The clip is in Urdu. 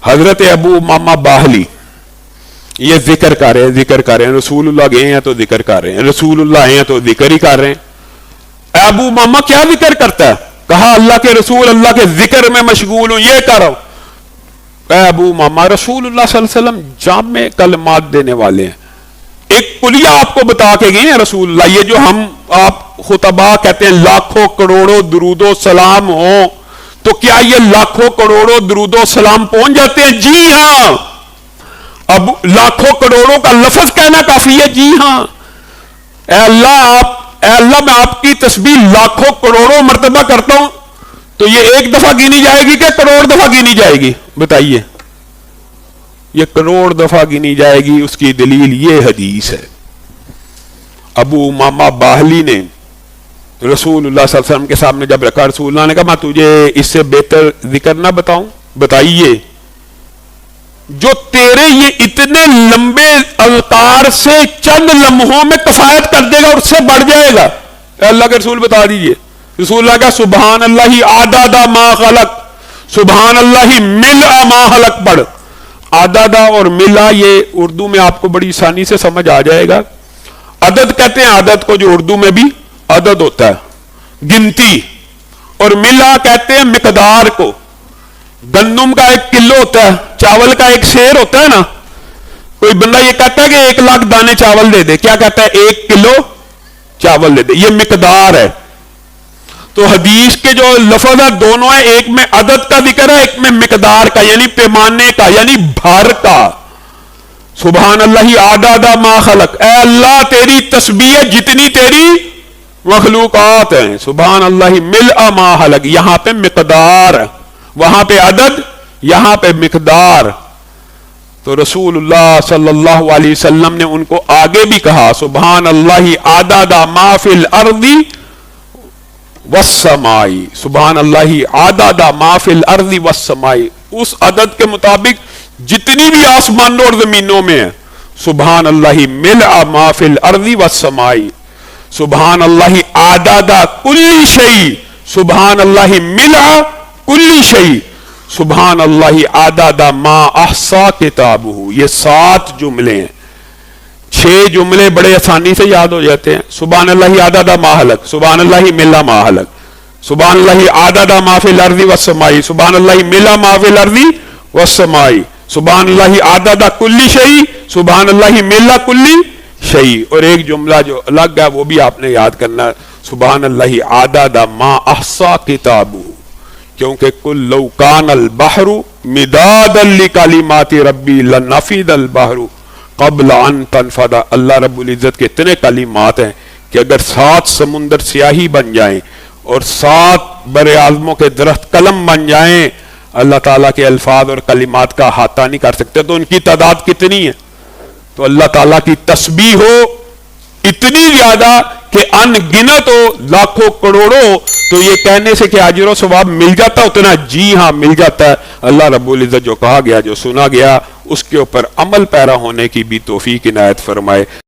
حضرت ابو امامہ باہلی یہ ذکر کر رہے ہیں رسول اللہ گئے ہیں تو ذکر کر رہے ہیں، رسول اللہ آئے ہیں تو ذکر ہی کر رہے ہیں۔ ابو امامہ کیا ذکر کرتا ہے؟ کہا اللہ کے رسول اللہ کے ذکر میں مشغول ہوں، یہ کر رہا ہوں۔ اے ابو امامہ، رسول اللہ صلی اللہ علیہ وسلم جامع کلمات دینے والے ہیں، ایک کلیہ آپ کو بتا کے گئے ہیں رسول اللہ۔ یہ جو ہم آپ خطبہ کہتے ہیں لاکھوں کروڑوں درود و سلام ہوں، تو کیا یہ لاکھوں کروڑوں درود و سلام پہنچ جاتے ہیں؟ جی ہاں۔ اب لاکھوں کروڑوں کا لفظ کہنا کافی ہے؟ جی ہاں۔ اے اللہ میں آپ کی تسبیح لاکھوں کروڑوں مرتبہ کرتا ہوں، تو یہ ایک دفعہ گنی جائے گی کہ کروڑ دفعہ گنی جائے گی؟ بتائیے۔ یہ کروڑ دفعہ گنی جائے گی۔ اس کی دلیل یہ حدیث ہے، ابو امامہ باہلی نے رسول اللہ صلی اللہ علیہ وسلم کے سامنے جب رکھا، رسول اللہ نے کہا میں تجھے اس سے بہتر ذکر نہ بتاؤں؟ بتائیے۔ جو تیرے یہ اتنے لمبے اذکار سے چند لمحوں میں کفایت کر دے گا اور اس سے بڑھ جائے گا۔ اے اللہ کے رسول بتا دیجئے۔ رسول اللہ کا سبحان اللہ عدد ما خلق، سبحان اللہ ملء ما خلق پڑھ۔ عدد اور ملء یہ اردو میں آپ کو بڑی آسانی سے سمجھ آ جائے گا۔ عدد کہتے ہیں عدد کو، جو اردو میں بھی عدد ہوتا ہے، گنتی، اور ملء کہتے ہیں مقدار کو۔ گندم کا 1 کلو ہوتا ہے، چاول کا 1 سیر ہوتا ہے نا۔ کوئی بندہ یہ کہتا ہے کہ 1 لاکھ دانے چاول دے دے، کیا کہتا ہے؟ 1 کلو چاول دے دے، یہ مقدار ہے۔ تو حدیث کے جو لفظ ہے دونوں ہیں، ایک میں عدد کا ذکر ہے، ایک میں مقدار کا، یعنی پیمانے کا، یعنی بھر کا۔ سبحان اللہ عدد ما خلق، اے اللہ تیری تسبیح جتنی تیری مخلوقات ہیں۔ سبحان اللہ ملء ما خلق، یہاں پہ مقدار، وہاں پہ عدد، یہاں پہ مقدار۔ تو رسول اللہ صلی اللہ علیہ وسلم نے ان کو آگے بھی کہا سبحان اللہ عدد ما فی الارض والسماء، سبحان اللہ عدد ما فی الارض والسماء، اس عدد کے مطابق جتنی بھی آسمانوں اور زمینوں میں ہے۔ سبحان اللہ ملء ما فی الارض والسماء، سبحان اللہ عدد کل شیء، سبحان اللہ ملء کل شیء، سبحان اللہ عدد ما احصا کتابہ۔ یہ 7 جملے ہیں، 6 جملے بڑے آسانی سے یاد ہو جاتے ہیں۔ سبحان اللہ عدد ما خلق، سبحان اللہ ملء ما خلق، سبحان اللہ عدد ما فی الارض والسماء، سبحان اللہ ملء ما فی الارض والسماء، سبحان اللہ عدد کل شیء، سبحان اللہ ملء کل شیء۔ اور ایک جملہ جو الگ ہے وہ بھی آپ نے یاد کرنا، سبحان اللہ عدد ما احصا کتابہ، کیونکہ کل لو کان البحر مدادا لکلمات ربی لنفد البحر قبل ان تنفد۔ اللہ رب العزت کے اتنے کلمات ہیں کہ اگر 7 سمندر سیاہی بن جائیں اور 7 بر اعظموں کے درخت قلم بن جائیں، اللہ تعالیٰ کے الفاظ اور کلمات کا احاطہ نہیں کر سکتے۔ تو ان کی تعداد کتنی ہے؟ تو اللہ تعالیٰ کی تسبیح ہو اتنی زیادہ کہ ان گنت ہو، لاکھوں کروڑوں، تو یہ کہنے سے کہ اجر و ثواب مل جاتا اتنا؟ جی ہاں مل جاتا ہے۔ اللہ رب العزت جو کہا گیا، جو سنا گیا، اس کے اوپر عمل پیرا ہونے کی بھی توفیق عنایت فرمائے۔